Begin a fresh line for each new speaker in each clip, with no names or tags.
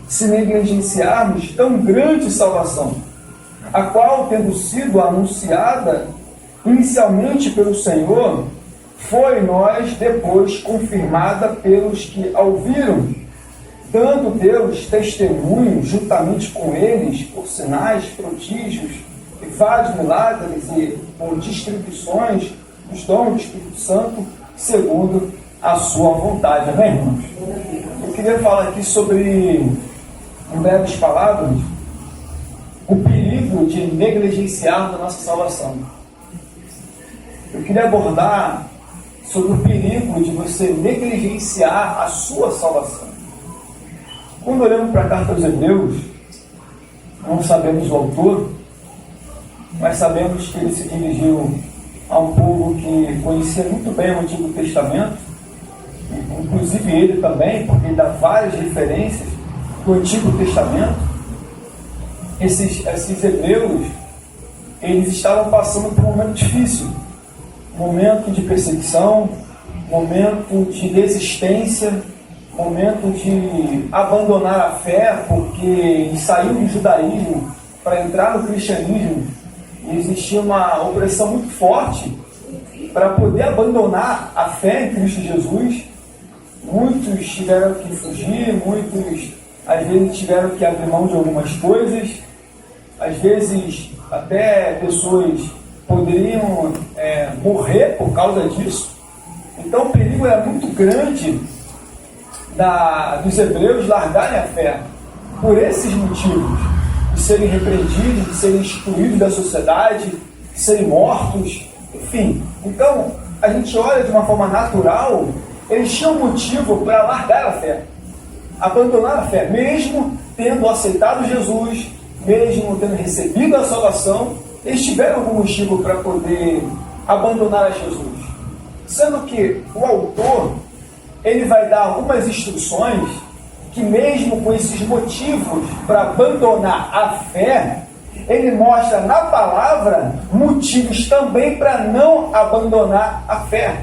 se negligenciarmos tão grande salvação, a qual, tendo sido anunciada inicialmente pelo Senhor, foi nós depois confirmada pelos que a ouviram, dando Deus testemunho juntamente com eles por sinais, prodígios e vários milagres e por distribuições dos dons do Espírito Santo, segundo a sua vontade. Amém, irmãos? Eu queria falar aqui sobre, em breves palavras, o perigo de negligenciar a nossa salvação. Eu queria abordar sobre o perigo de você negligenciar a sua salvação. Quando olhamos para a carta aos Hebreus, não sabemos o autor, mas sabemos que ele se dirigiu a um povo que conhecia muito bem o Antigo Testamento, inclusive ele também, porque ele dá várias referências do Antigo Testamento. Esses hebreus, eles estavam passando por um momento difícil, momento de perseguição, momento de desistência, momento de abandonar a fé, porque eles saíram do judaísmo para entrar no cristianismo, e existia uma opressão muito forte para poder abandonar a fé em Cristo Jesus. Muitos tiveram que fugir, muitos às vezes tiveram que abrir mão de algumas coisas, às vezes até pessoas poderiam morrer por causa disso. Então o perigo era muito grande dos hebreus largarem a fé por esses motivos, de serem repreendidos, de serem excluídos da sociedade, de serem mortos, enfim. Então a gente olha de uma forma natural, eles tinham motivo para largar a fé, abandonar a fé, mesmo tendo aceitado Jesus, mesmo tendo recebido a salvação, eles tiveram algum motivo para poder abandonar a Jesus. Sendo que o autor, ele vai dar algumas instruções que mesmo com esses motivos para abandonar a fé, ele mostra na palavra motivos também para não abandonar a fé.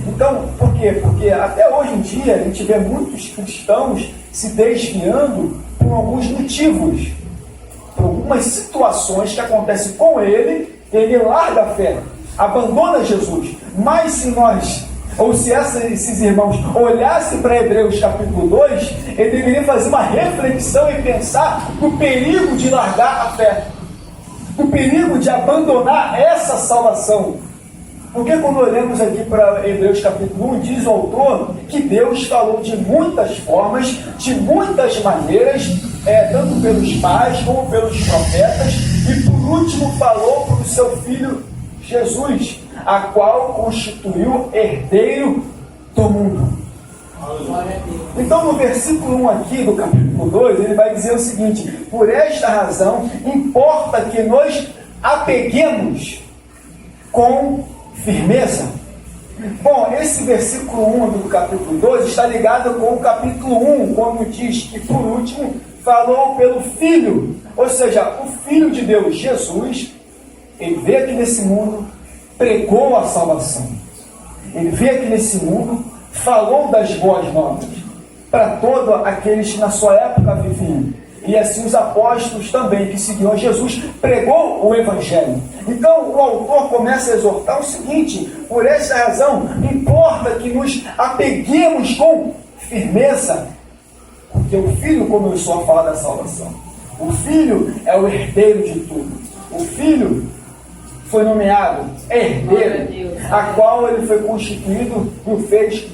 Então, por quê? Porque até hoje em dia a gente vê muitos cristãos se desviando por alguns motivos, por algumas situações que acontecem com ele larga a fé, abandona Jesus. Mas se nós, ou se esses irmãos olhassem para Hebreus capítulo 2, ele deveria fazer uma reflexão e pensar no perigo de largar a fé, no perigo de abandonar essa salvação. Porque quando olhamos aqui para Hebreus capítulo 1, diz o autor que Deus falou de muitas formas, de muitas maneiras, tanto pelos pais como pelos profetas, e por último falou para o seu Filho Jesus, a qual constituiu herdeiro do mundo. Então no versículo 1 aqui do capítulo 2, ele vai dizer o seguinte: por esta razão importa que nos apeguemos com firmeza. Bom, esse versículo 1 do capítulo 2 está ligado com o capítulo 1, quando diz que por último falou pelo Filho, ou seja, o Filho de Deus, Jesus. Ele veio aqui nesse mundo, pregou a salvação. Ele veio aqui nesse mundo, falou das boas novas para todos aqueles que na sua época viviam. E assim os apóstolos também, que seguiam Jesus, pregou o Evangelho. Então o autor começa a exortar o seguinte: por essa razão, importa que nos apeguemos com firmeza, porque o Filho começou a falar da salvação. O Filho é o herdeiro de tudo. O Filho foi nomeado herdeiro, a qual ele foi constituído e fez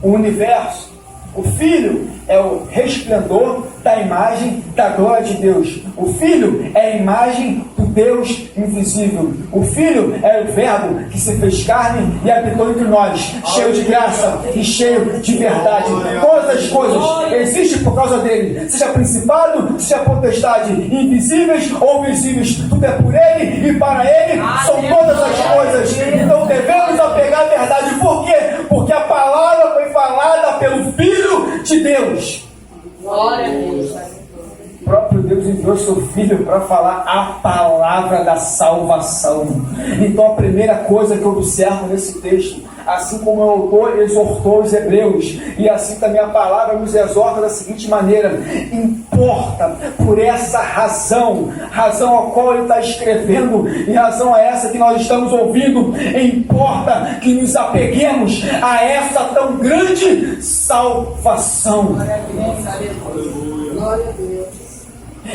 o universo. O Filho é o resplendor da imagem da glória de Deus. O Filho é a imagem do Deus invisível. O Filho é o Verbo que se fez carne e habitou entre nós, cheio de graça e cheio de verdade. Todas as coisas existem por causa dele, seja principado, seja potestade, invisíveis ou visíveis. Tudo é por ele e para ele são todas as coisas. Então devemos apegar a verdade. Por quê? Porque a palavra foi falada pelo Filho de Deus.
Glória a Deus.
O próprio Deus enviou seu Filho para falar a palavra da salvação. Então a primeira coisa que eu observo nesse texto, assim como o autor exortou os hebreus, e assim também a palavra nos exorta da seguinte maneira: importa por essa razão a qual ele está escrevendo, e razão é essa que nós estamos ouvindo, importa que nos apeguemos a essa tão grande salvação.
Glória a Deus. Glória a Deus.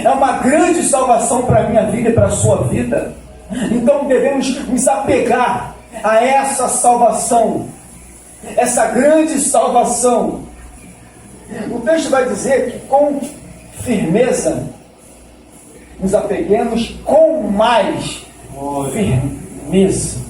É uma grande salvação para a minha vida e para a sua vida. Então devemos nos apegar a essa salvação, essa grande salvação. O texto vai dizer que com firmeza nos apeguemos com mais firmeza.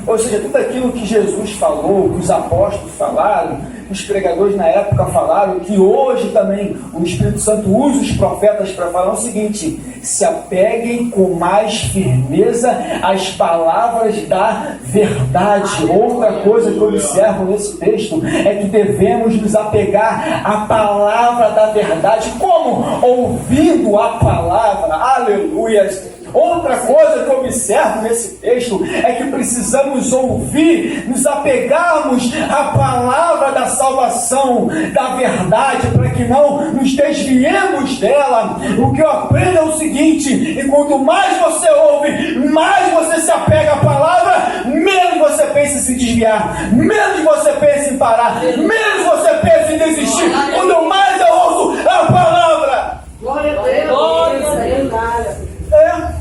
Ou seja, tudo aquilo que Jesus falou, que os apóstolos falaram, que os pregadores na época falaram, que hoje também o Espírito Santo usa os profetas para falar o seguinte: se apeguem com mais firmeza às palavras da verdade. Outra coisa que eu observo nesse texto é que devemos nos apegar à palavra da verdade. Como? Ouvindo a palavra. Aleluia! Outra coisa que eu observo nesse texto é que precisamos ouvir, nos apegarmos à palavra da salvação, da verdade, para que não nos desviemos dela. O que eu aprendo é o seguinte: e quanto mais você ouve, mais você se apega à palavra, menos você pensa em se desviar, menos você pensa em parar, menos você pensa em desistir. Quanto mais eu ouço a palavra,
Glória a Deus. Glória a Deus.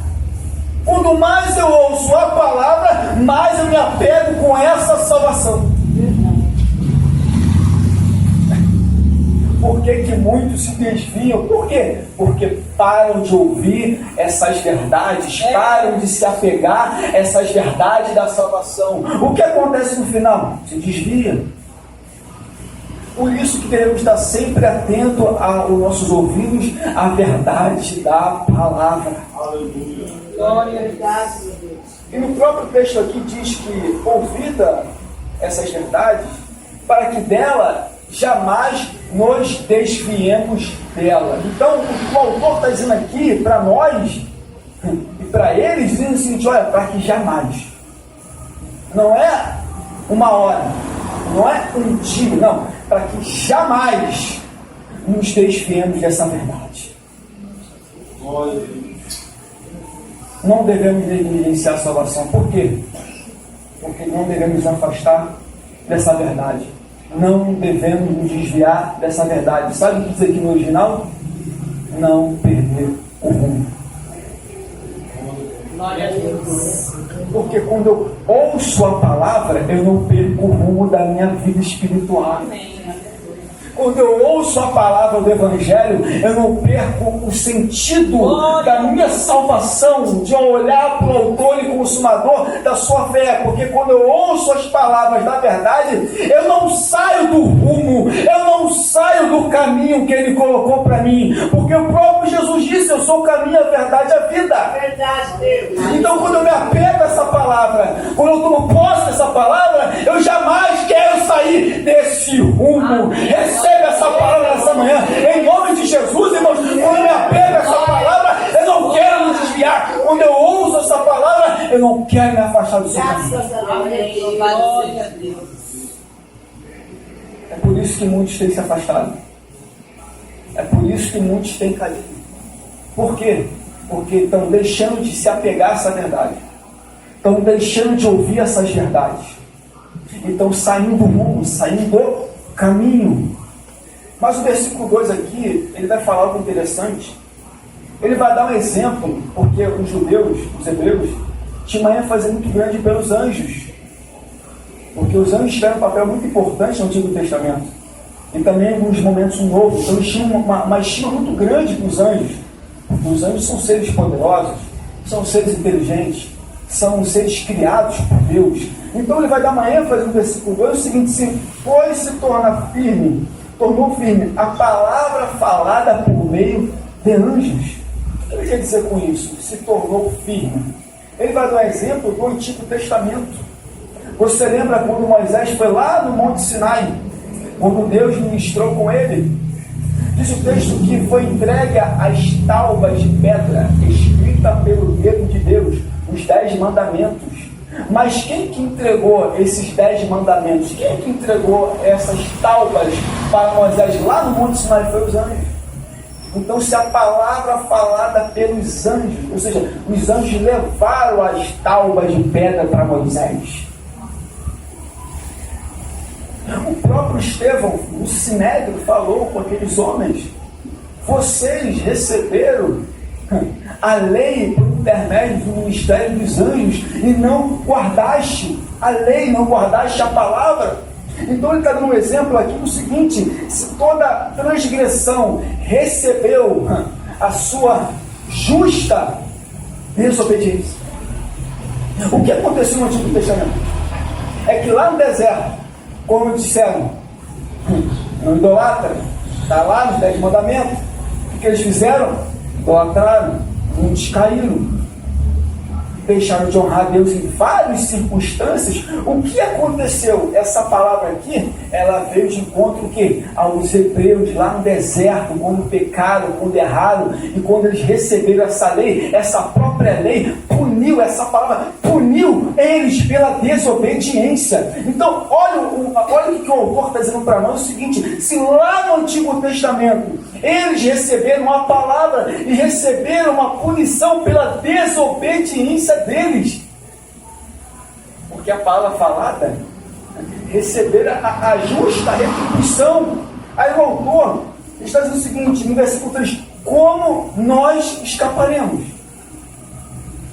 Quanto mais eu ouço a palavra, mais eu me apego com essa salvação. Por que que muitos se desviam? Por quê? Porque param de ouvir essas verdades, param de se apegar a essas verdades da salvação. O que acontece no final? Se desvia. Por isso que devemos estar sempre atentos aos nossos ouvidos à verdade da palavra.
Aleluia. Glória a Deus.
E no próprio texto aqui diz que ouvida essas verdades, para que dela jamais nos desviemos dela. Então, o que o autor está dizendo aqui para nós e para eles, dizendo o seguinte: olha, para que jamais. Não é uma hora, não é um dia, não. Para que jamais nos desviemos dessa verdade. Não devemos negligenciar a salvação. Por quê? Porque não devemos nos afastar dessa verdade. Não devemos nos desviar dessa verdade. Sabe o que diz aqui no original? Não perder o rumo.
Glória a Deus.
Porque quando eu ouço a palavra, eu não perco o rumo da minha vida espiritual.
Amém.
Quando eu ouço a palavra do Evangelho, eu não perco o sentido da minha salvação, de olhar para o autor e consumador da sua fé. Porque quando eu ouço as palavras da verdade, eu não saio do rumo, eu não saio do caminho que ele colocou para mim. Porque o próprio Jesus disse: eu sou o caminho, a verdade e a vida.
Verdade, Deus.
Então, quando eu me apego a essa palavra, quando eu tomo posse dessa palavra, eu jamais quero sair desse rumo. Recebe essa palavra nessa manhã, em nome de Jesus, irmãos. Quando eu me apego a essa palavra, eu não quero me desviar. Quando eu ouço essa palavra, eu não quero me afastar do seu caminho.
Amém. Glória a Deus.
É por isso que muitos têm se afastado. É por isso que muitos têm caído. Por quê? Porque estão deixando de se apegar a essa verdade. Estão deixando de ouvir essas verdades. E estão saindo do rumo, saindo do caminho. Mas o versículo 2 aqui, ele vai falar algo interessante. Ele vai dar um exemplo, porque os judeus, os hebreus, tinham uma ênfase muito grande pelos anjos. Porque os anjos tiveram um papel muito importante no Antigo Testamento. E também em alguns momentos no Novo. Então eles tinham uma estima muito grande para os anjos. Porque os anjos são seres poderosos, são seres inteligentes, são seres criados por Deus. Então ele vai dar uma ênfase no versículo 2, o seguinte: se tornou firme a palavra falada por meio de anjos. O que ele quer dizer com isso? Se tornou firme. Ele vai dar um exemplo do Antigo Testamento. Você lembra quando Moisés foi lá no Monte Sinai, quando Deus ministrou com ele? Diz o texto que foi entregue as tábuas de pedra, escrita pelo dedo de Deus, os 10 mandamentos. Mas quem que entregou esses 10 mandamentos? Quem é que entregou essas tábuas para Moisés lá no Monte Sinai? Foi os anjos. Então, se a palavra falada pelos anjos, ou seja, os anjos levaram as tábuas de pedra para Moisés. O próprio Estevão, no Sinédrio, falou com aqueles homens: vocês receberam a lei por intermédio do ministério dos anjos e não guardaste a lei, não guardaste a palavra. Então ele está dando um exemplo aqui do seguinte: se toda transgressão recebeu a sua justa desobediência. O que aconteceu no Antigo Testamento? É que lá no deserto, como disseram, não idolatra, está lá nos 10 mandamentos, o que eles fizeram? Idolatraram, muitos caíram, deixaram de honrar Deus em várias circunstâncias. O que aconteceu? Essa palavra aqui, ela veio de encontro aos hebreus lá no deserto, quando pecaram, quando erraram, e quando eles receberam essa lei, essa própria lei puniu, essa palavra puniu eles pela desobediência. Então, olha o que o autor está dizendo para nós: o seguinte, se lá no Antigo Testamento eles receberam a palavra e receberam uma punição pela desobediência deles, porque a palavra falada receberam a justa retribuição. Aí o autor está dizendo o seguinte, no versículo 3: como nós escaparemos?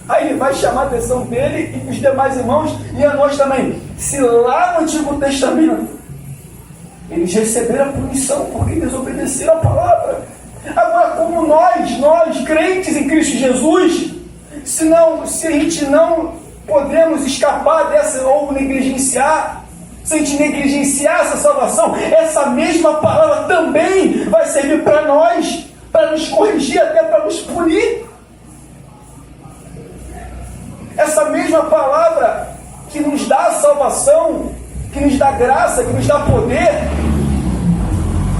Aí ele vai chamar a atenção dele e dos demais irmãos, e a nós também. Se lá no Antigo Testamento eles receberam a punição porque desobedeceram a palavra, agora como nós crentes em Cristo Jesus, se a gente não podemos escapar dessa ou negligenciar, se a gente negligenciar essa salvação, essa mesma palavra também vai servir para nós, para nos corrigir, até para nos punir. Essa mesma palavra que nos dá a salvação, que nos dá graça, que nos dá poder,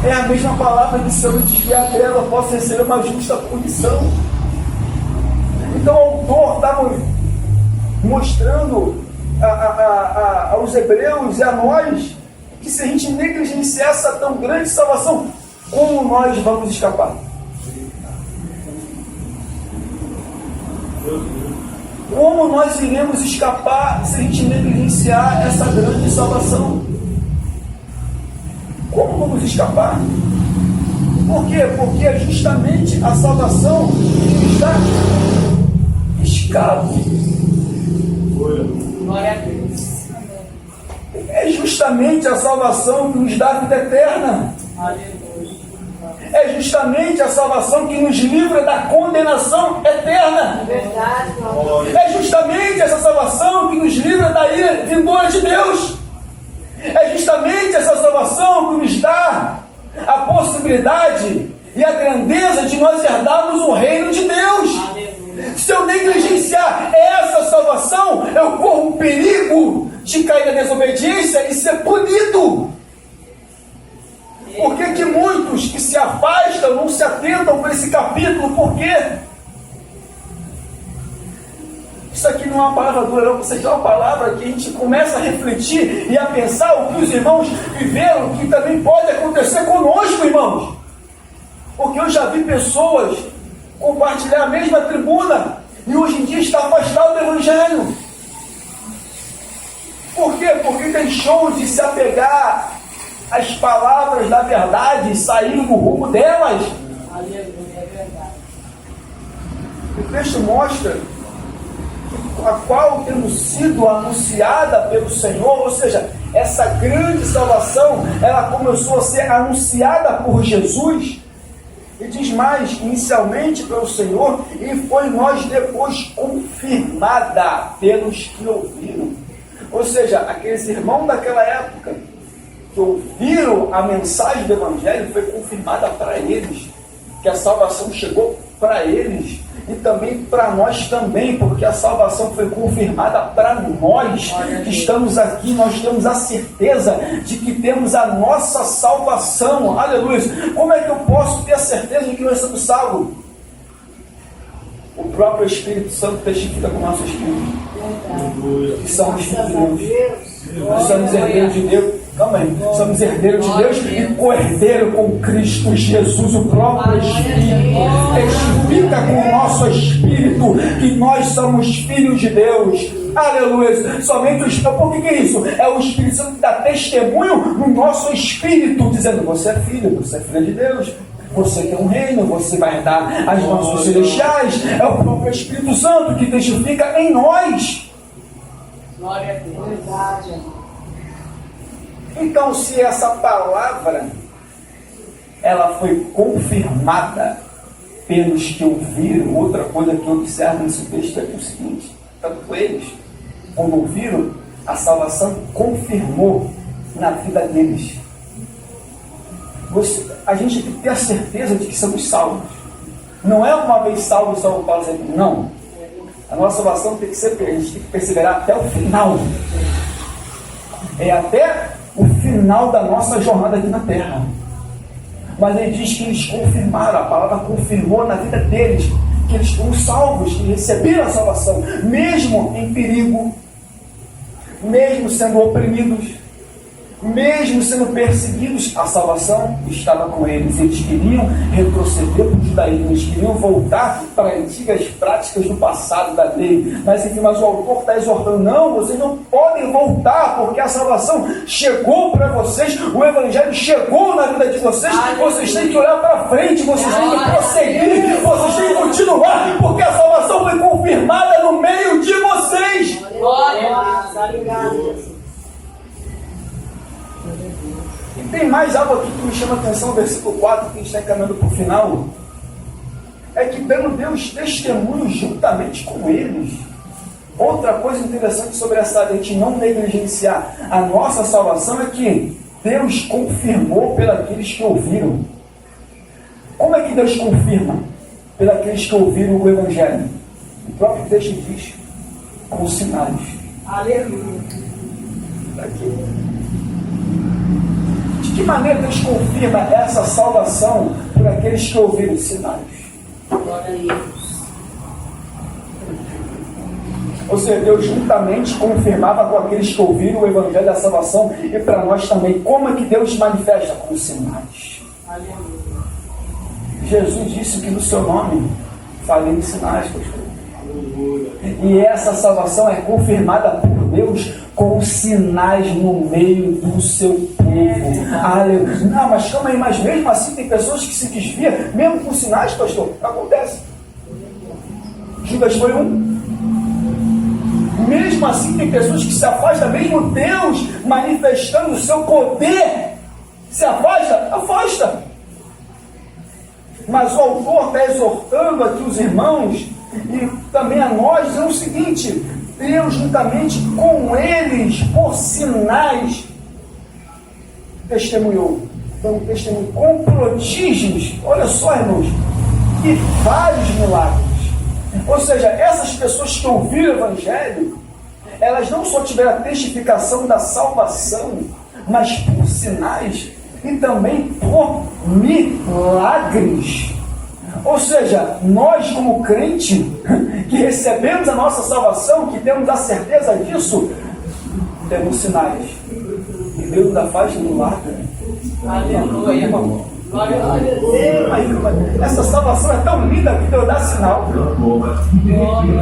é a mesma palavra que, se eu me desviar dela, eu posso receber uma justa punição. Então o autor está mostrando aos hebreus e a nós que, se a gente negligenciar essa tão grande salvação, como nós vamos escapar? Como nós iremos escapar se a gente negligenciar essa grande salvação? Como vamos escapar? Por quê? Porque é justamente a salvação que nos dá escape.
Glória a Deus.
É justamente a salvação que nos dá vida eterna.
Aleluia.
É justamente a salvação que nos livra da condenação eterna.
Verdade,
É justamente essa salvação que nos livra da ira vindoura de Deus. É justamente essa salvação que nos dá a possibilidade e a grandeza de nós herdarmos o reino de Deus.
Aleluia.
Se eu negligenciar essa salvação, eu corro o perigo de cair na desobediência e ser punido. Por que muitos que se afastam não se atentam para esse capítulo? Por quê? Isso aqui não é uma palavra dura, não. Isso aqui é uma palavra que a gente começa a refletir e a pensar o que os irmãos viveram, que também pode acontecer conosco, irmãos. Porque eu já vi pessoas compartilhar a mesma tribuna e hoje em dia está afastado do Evangelho. Por quê? Porque deixou de se apegar às palavras da verdade e saiu do rumo delas.
Aleluia, é verdade.
O texto mostra a qual tendo sido anunciada pelo Senhor, ou seja, essa grande salvação, ela começou a ser anunciada por Jesus, e diz mais, inicialmente pelo Senhor, e foi nós depois confirmada pelos que ouviram. Ou seja, aqueles irmãos daquela época que ouviram a mensagem do Evangelho, foi confirmada para eles, que a salvação chegou para eles, e também para nós também, porque a salvação foi confirmada para nós que estamos aqui. Nós temos a certeza de que temos a nossa salvação. Aleluia. Como é que eu posso ter a certeza de que nós somos salvos? O próprio Espírito Santo testifica com o nosso Espírito. Que somos filhos de Deus. Nós somos herdeiros de Deus. Calma aí. Somos herdeiros de Deus e co-herdeiro com Cristo Jesus. O próprio Espírito testifica com o nosso Espírito que nós somos filhos de Deus. Aleluia. Somente o Espírito. Por que é isso? É o Espírito Santo que dá testemunho no nosso Espírito, dizendo: você é filho, você é filha de Deus. Você tem um reino, você vai herdar as bênçãos celestiais. É o próprio Espírito Santo que testifica em nós.
Glória a Deus.
Então, se essa palavra ela foi confirmada pelos que ouviram, outra coisa que eu observo nesse texto é o seguinte: tanto eles, quando ouviram, a salvação confirmou na vida deles. A gente tem que ter a certeza de que somos salvos. Não é uma vez salvo, salvo para sempre. Não. A nossa salvação tem que ser, a gente tem que perseverar até o final. É até o final da nossa jornada aqui na terra. Mas ele diz que eles confirmaram, a palavra confirmou na vida deles, que eles foram salvos, que receberam a salvação, mesmo em perigo, mesmo sendo oprimidos, mesmo sendo perseguidos, a salvação estava com eles. Eles queriam retroceder para o judaísmo, eles queriam voltar para antigas práticas do passado da lei. Mas o autor está exortando: não, vocês não podem voltar, porque a salvação chegou para vocês, o evangelho chegou na vida de vocês. Vocês têm que olhar para frente, vocês têm que prosseguir, vocês têm que continuar, porque a salvação foi confirmada no meio de vocês.
Glória a Deus.
E tem mais algo aqui que me chama a atenção, no versículo 4, que a gente está encaminhando para o final. É que dando Deus testemunho juntamente com eles. Outra coisa interessante sobre essa, a gente não negligenciar a nossa salvação, é que Deus confirmou pelos que ouviram. Como é que Deus confirma pelos que ouviram o Evangelho? O próprio texto diz: com sinais.
Aleluia.
Aqui. De que maneira Deus confirma essa salvação por aqueles que ouviram os sinais?
Glória a Deus.
Ou seja, Deus juntamente confirmava com aqueles que ouviram o Evangelho da salvação, e para nós também. Como é que Deus se manifesta? Com sinais.
Aleluia.
Jesus disse que no seu nome farei sinais, pastor. E essa salvação é confirmada por Deus com sinais no meio do seu povo. Aleluia. Não, mas calma aí, mas mesmo assim tem pessoas que se desviam, mesmo com sinais, pastor. Acontece. Judas foi um. Mesmo assim tem pessoas que se afastam, mesmo Deus manifestando o seu poder. Se afasta. Mas o autor está exortando aqui os irmãos e também a nós, dizendo o seguinte: Deus juntamente com eles, por sinais, testemunhou, dando testemunho com prodígios. Olha só, irmãos, e vários milagres. Ou seja, essas pessoas que ouviram o Evangelho, elas não só tiveram a testificação da salvação, mas por sinais e também por milagres. Ou seja, nós como crente, que recebemos a nossa salvação, que temos a certeza disso, temos sinais. E Deus ainda faz milagre.
Aleluia. Glória a Deus.
Essa salvação é tão linda que Deus dá sinal.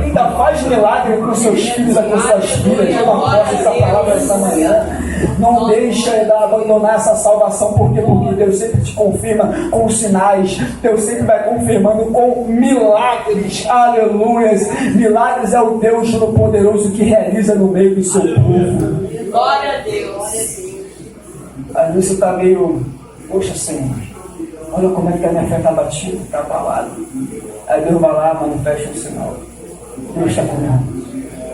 Ainda faz milagre com seus filhos, com suas filhas. Eu aposto essa palavra essa manhã. Não deixa de abandonar essa salvação, porque Deus sempre te confirma com sinais. Deus sempre vai confirmando com milagres. Aleluia. Milagres é o Deus Todo-Poderoso que realiza no meio do seu povo.
Glória a Deus.
Às vezes você está meio: poxa, Senhor, olha como é que a minha fé está batida, está abalada. Aí Deus vai lá, manifesta o sinal. Deus está comigo.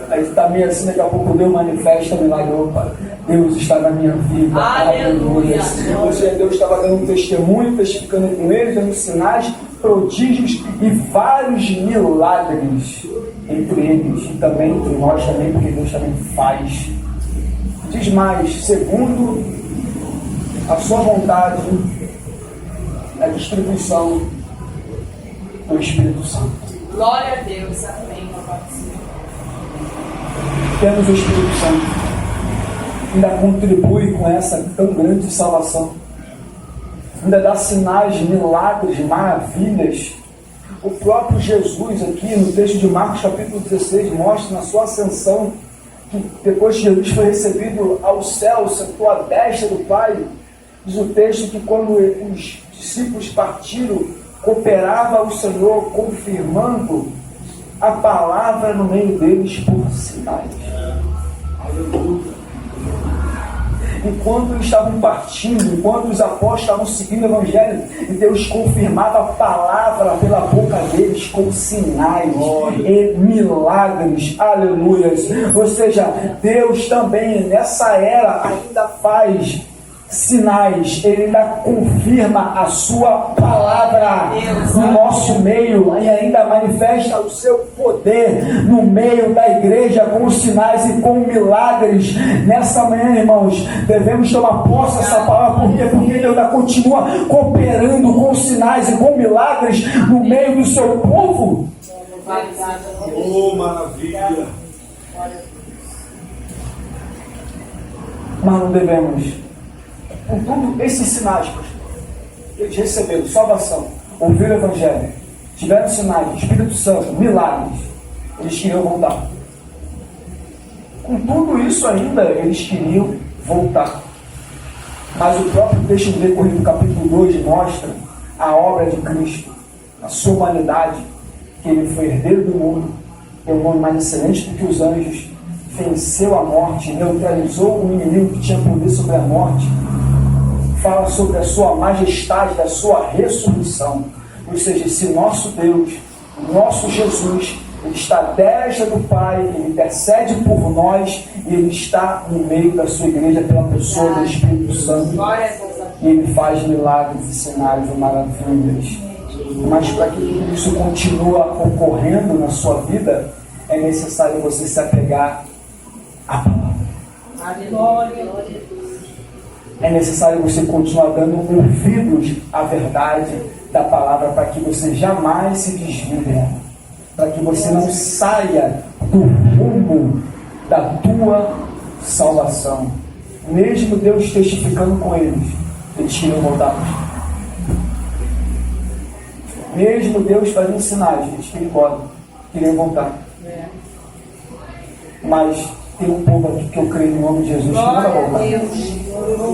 Aí está meio assim, daqui a pouco Deus manifesta o milagre. Opa, Deus está na minha vida.
Aleluia.
Ou seja, Deus estava dando um testemunho, testificando com eles, dando sinais, prodígios e vários milagres entre eles e também entre nós também, porque Deus também faz. Diz mais: segundo a sua vontade, a distribuição do Espírito Santo.
Glória a Deus. Amém. Papai do Senhor.
Temos o Espírito Santo. Ainda contribui com essa tão grande salvação. Ainda dá sinais, milagres, maravilhas. O próprio Jesus aqui no texto de Marcos capítulo 16 mostra na sua ascensão que depois que Jesus foi recebido ao céu, sentou à destra do Pai, diz o texto que quando os discípulos partiram, cooperava o Senhor confirmando a palavra no meio deles por sinais. Aleluia. Enquanto eles estavam partindo, enquanto os apóstolos estavam seguindo o Evangelho, e Deus confirmava a palavra pela boca deles com sinais e milagres, aleluias. Ou seja, Deus também nessa era ainda faz sinais, Ele ainda confirma a sua palavra no nosso meio e ainda manifesta o seu poder no meio da igreja com os sinais e com milagres. Nessa manhã, irmãos, devemos tomar posse dessa palavra, porque Deus ainda continua cooperando com sinais e com milagres no meio do seu povo.
Oh, maravilha!
Mas não devemos, com tudo esses sinais, eles receberam salvação, ouviram o Evangelho, tiveram sinais, Espírito Santo, milagres, eles queriam voltar. Com tudo isso ainda, eles queriam voltar. Mas o próprio texto do decorrer do capítulo 2 mostra a obra de Cristo, a sua humanidade, que ele foi herdeiro do mundo, é um homem mais excelente do que os anjos, venceu a morte, neutralizou o inimigo que tinha poder sobre a morte. Fala sobre a sua majestade, da sua ressurreição. Ou seja, esse nosso Deus, o nosso Jesus, Ele está à destra do Pai, Ele intercede por nós e Ele está no meio da sua igreja pela pessoa do Espírito Santo. E Ele faz milagres e sinais e maravilhas. Mas para que tudo isso continue ocorrendo na sua vida, é necessário você se apegar à palavra. É necessário você continuar dando ouvidos à verdade da palavra para que você jamais se desvie dela, para que você não saia do rumo da tua salvação. Mesmo Deus testificando com eles queriam voltar. Mesmo Deus fazendo sinais, eles queriam voltar. Mas tem um povo aqui que eu creio no nome de Jesus que não vai voltar.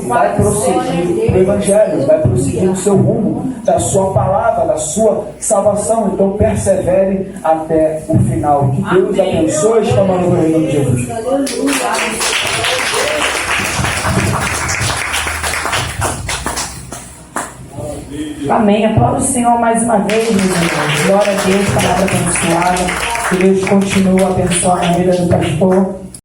Vai prosseguir o Evangelho, vai prosseguir o seu rumo, da sua palavra, da sua salvação. Então persevere até o final. Que Deus abençoe esta manhã no nome de Jesus.
Amém. Aplauda o Senhor mais uma vez, meus irmãos. Glória a Deus, palavra abençoada. Que Deus continue abençoando a vida do pastor.